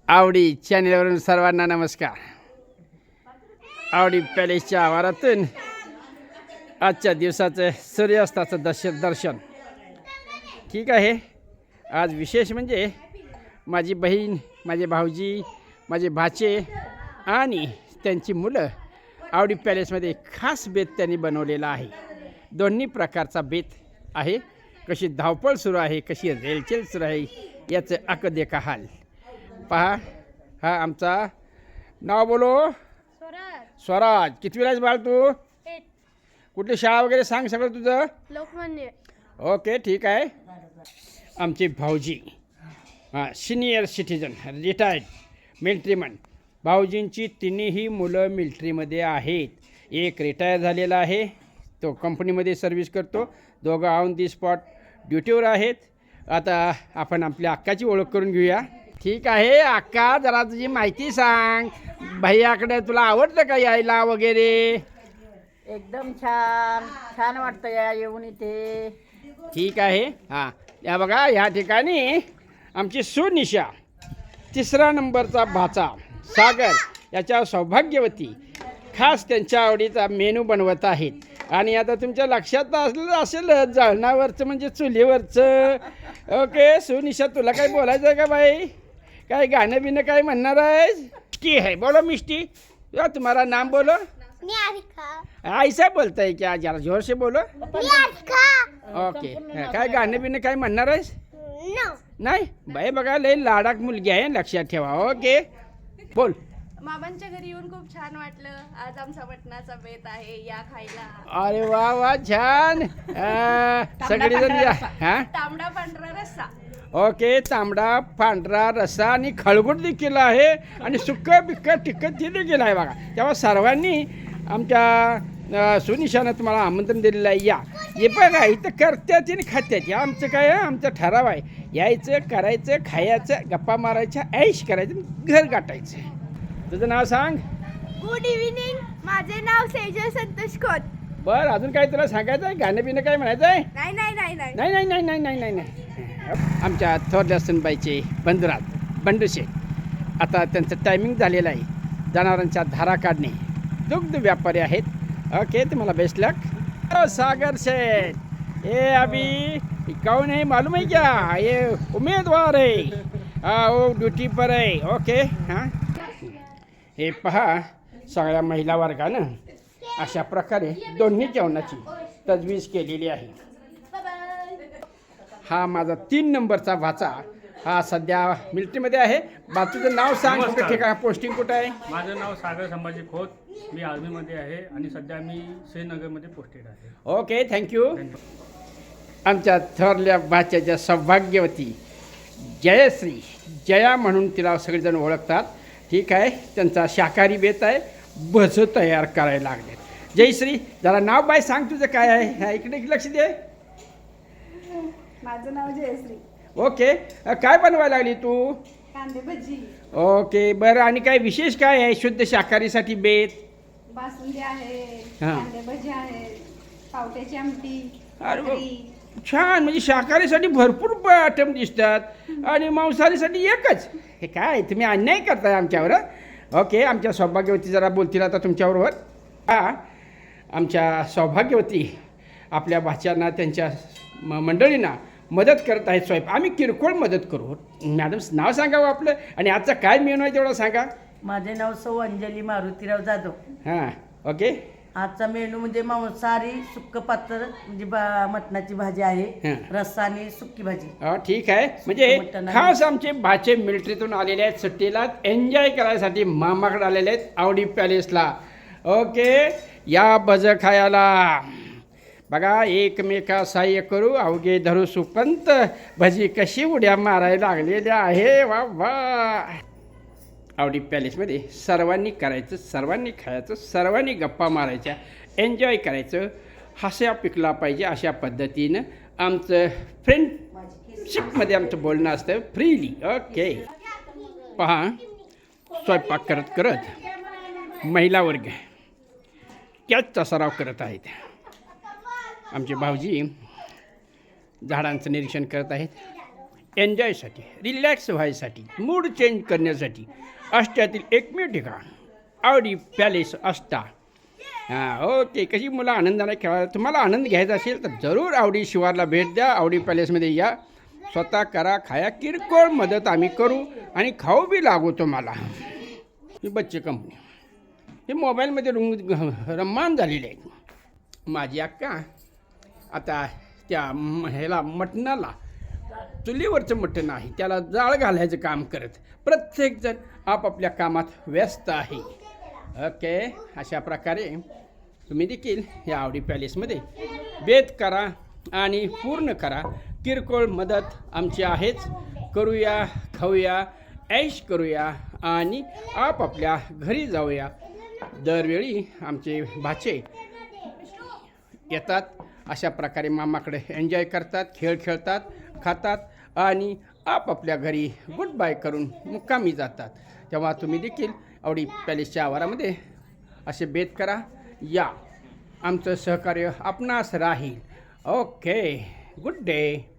आवडी चॅनेलवरून सर्वांना नमस्कार. आवडी पॅलेसच्या आवारातून आजच्या दिवसाचं सूर्यास्ताचं दर्शन. ठीक आहे. आज विशेष म्हणजे माझी बहीण, माझे भाऊजी, माझे भाचे आणि त्यांची मुलं आवडी पॅलेसमध्ये खास बेत त्यांनी बनवलेला आहे. दोन्ही प्रकारचा बेत आहे. कशी धावपळ सुरू आहे, कशी रेलचेल सुरू आहे, याचं अकदेखा हाल पहा. हा आमचा नाव बोलो स्वराज. कितवीला आहेस बाळ तू? कुठली शाळा वगैरे सांग सगळं तुझं. लोकमान्य. ओके ठीक आहे. आमचे भाऊजी सिनियर सिटीजन रिटायर्ड मिलिटरीमन. भाऊजींची तिन्ही मुलं मिलिटरीमध्ये आहेत. एक रिटायर झालेला आहे, तो कंपनीमध्ये सर्व्हिस करतो. दोघं ऑन दी स्पॉट ड्युटीवर आहेत. आता आपण आपल्या अक्काची ओळख करून घेऊया. ठीक आहे अक्का, जरा तुझी माहिती सांग. भैयाकडे तुला आवडतं का यायला वगैरे? एकदम छान छान वाटतं या येऊन इथे. ठीक आहे. हां या बघा, ह्या ठिकाणी आमची सुनिशा, तिसरा नंबरचा भाचा सागर, याच्या सौभाग्यवती खास त्यांच्या आवडीचा मेनू बनवत आहेत. आणि आता तुमच्या लक्षात असलं असेल जळणावरचं म्हणजे चुलीवरचं. ओके सुनिशा, तुला काही बोलायचं आहे का बाई? काय गाणं बिणं काय म्हणणार आहेस? मिष्टी है, बोलो मिष्टी. तुम्हारा नाम बोलो. ऐसा बोलता है क्या? जरा जोर से बोलो. ओके. काय गाणं बिणं काय म्हणणार आहेस? नाही बाई, बघा लय लाडाक मुलगी आहे, लक्षात ठेवा. ओके बोल. मामांच्या घरी येऊन खूप छान वाटलं. आज आमचा मटणाचा बेत आहे, या खायला. अरे वा वा, छान. सगळेजण या. हां तांबडा पांढरा रस्सा. ओके, तांबडा पांढरा रस्सा आणि खळगुट देखील आहे आणि सुक्कं बिक्कं तिखट ते देखील आहे बघा. तेव्हा सर्वांनी आमच्या सुनिशानं तुम्हाला आमंत्रण दिलेलं आहे. या हे बघा, इथं करतात आणि खात्यात. या आमचं काय आहे, आमचं ठराव आहे. यायचं, करायचं, खायचं, गप्पा मारायच्या, ऐश करायचं, घर गाठायचं. तुझं नाव सांग. गुड इव्हिनिंग, माझे नाव सेजल संतोष खोत. बरं, अजून काय तुला सांगायचं आहे? गाणं बिणं काय म्हणायचं आहे? नाही नाही नाही नाही नाही नाही नाही नाही नाही नाही नाही. आमच्या थोरल्या सुनबाईचे बंधुरात बंडूशे, आता त्यांचं टायमिंग झालेलं आहे. जनावरांच्या धारा काढणे, दुग्ध व्यापारी आहेत. ओके, तुम्हाला बेस्ट लक. सागर शेठ, ये अभी कौन है मालूम है क्या? ये उमेदवार है, वो ड्यूटी पर है. ओके. हां हे पहा, सगळ्या महिला वर्गानं अशा प्रकारे दोन्ही जेवणाची तजवीज केलेली आहे. हा माझा 3 नंबरचा भाचा, हा सध्या मिलिटरीमध्ये आहे. बाजूचं नाव सांग, कुठं ठिकाण पोस्टिंग कुठं आहे? माझं नाव सागर संभाजी खोत. मी आर्मीमध्ये आहे आणि सध्या मी श्रीनगरमध्ये पोस्टेड आहे. Okay thank you. आमच्या थोरल्या भाच्याच्या सौभाग्यवती जयश्री, जया म्हणून तिला सगळेजण ओळखतात. ठीक आहे. त्यांचा शाकाहारी बेत आहे, भजं तयार करायला लागले. जयश्री, जरा नाव बाय सांग तुझं काय आहे. ह्या इकडे लक्ष दे. माझं नाव जयश्री. ओके. काय बनवायला लागली तू? कांदे भजी. ओके बरं. आणि काय विशेष काय आहे शुद्ध शाकाहारीसाठी बेत? बासुंदी आहे, हां. कांदे भजी आहे, पावट्याची आमटी, अरे वा. भाकरी. छान. म्हणजे शाकाहारीसाठी भरपूर आयटम दिसतात आणि मांसाहारीसाठी एकच. हे काय तुम्ही अन्याय करताय आमच्यावर. ओके. आमच्या सौभाग्यवती जरा बोलतील आता तुमच्याबरोबर. हा आमच्या सौभाग्यवती आपल्या भाच्यांना, त्यांच्या मंडळींना मदत करत आहेत स्वयंपाक. आम्ही किरकोळ मदत करू. मॅडम नाव सांगावं आपलं आणि आजचा काय मेनू आहे तेवढं सांगा. माझे नाव सौ अंजली मारुतीराव जाधव. हां ओके. आजचा मेनू म्हणजे मांसाहारी सुक्क पातळ म्हणजे मटणाची भाजी आहे, हां. रस्सा आणि सुक्की भाजी. ठीक आहे. म्हणजे मटण आहे. खास आमचे भाचे मिलिटरीतून आलेले आहेत, सुट्टीला एन्जॉय करायसाठी मामाकडे आलेले आहेत आवडी पॅलेसला. ओके. या भज खायला. बघा, एकमेका सहाय्य करू अवघे धरू सुपंत, भजी कशी उड्या मारायला लागलेल्या आहे. वा वा. आवडी पॅलेसमध्ये सर्वांनी करायचं, सर्वांनी खायचं, सर्वांनी गप्पा मारायच्या, एन्जॉय करायचं. हस्या पिकला पाहिजे अशा पद्धतीनं आमचं फ्रेंडशिपमध्ये आमचं बोलणं असतं फ्रीली. ओके. पहा, स्वयंपाक करत करत महिला वर्ग त्याचा सराव करत आहेत. आमचे भाऊजी झाडांचं निरीक्षण करत आहेत. एन्जॉयसाठी, रिलॅक्स व्हायसाठी, मूड चेंज करण्यासाठी आष्ट्यातील एकमेव ठिकाण आवडी पॅलेस आष्टा. हां ओके. कशी मुलं आनंदाने खेळा. तुम्हाला आनंद घ्यायचा असेल तर जरूर आवडी शिवारला भेट द्या. आवडी पॅलेसमध्ये या, स्वतः करा, खाया. किरकोळ मदत आम्ही करू आणि खाऊ बी लागू तुम्हाला. ही बच्चे कंपनी हे मोबाईलमध्ये रम्मान झालेले आहेत. माझी अक्का आता त्या ह्याला मटणाला, चुलीवरचं मटण आहे त्याला जाळ घालायचं काम करत प्रत्येकजण आपापल्या कामात व्यस्त आहे. ओके. अशा प्रकारे तुम्ही देखील या आवडी पॅलेसमध्ये बेत करा आणि पूर्ण करा. किरकोळ मदत आमची आहेच. करूया, खाऊया, ऐश करूया आणि आपापल्या घरी जाऊया. दरवेळी आमचे भाचे येतात. अशा प्रकारे मामाकडे एन्जॉय करतात, खेळ खेळतात, खातात आणि आपापल्या घरी गुड बाय करून मुक्कामी जातात. तेव्हा तुम्ही देखील आवडी पॅलेसच्या आवारामध्ये असे बेत करा. या, आमचं सहकार्य आपणास राहील. ओके. Good day.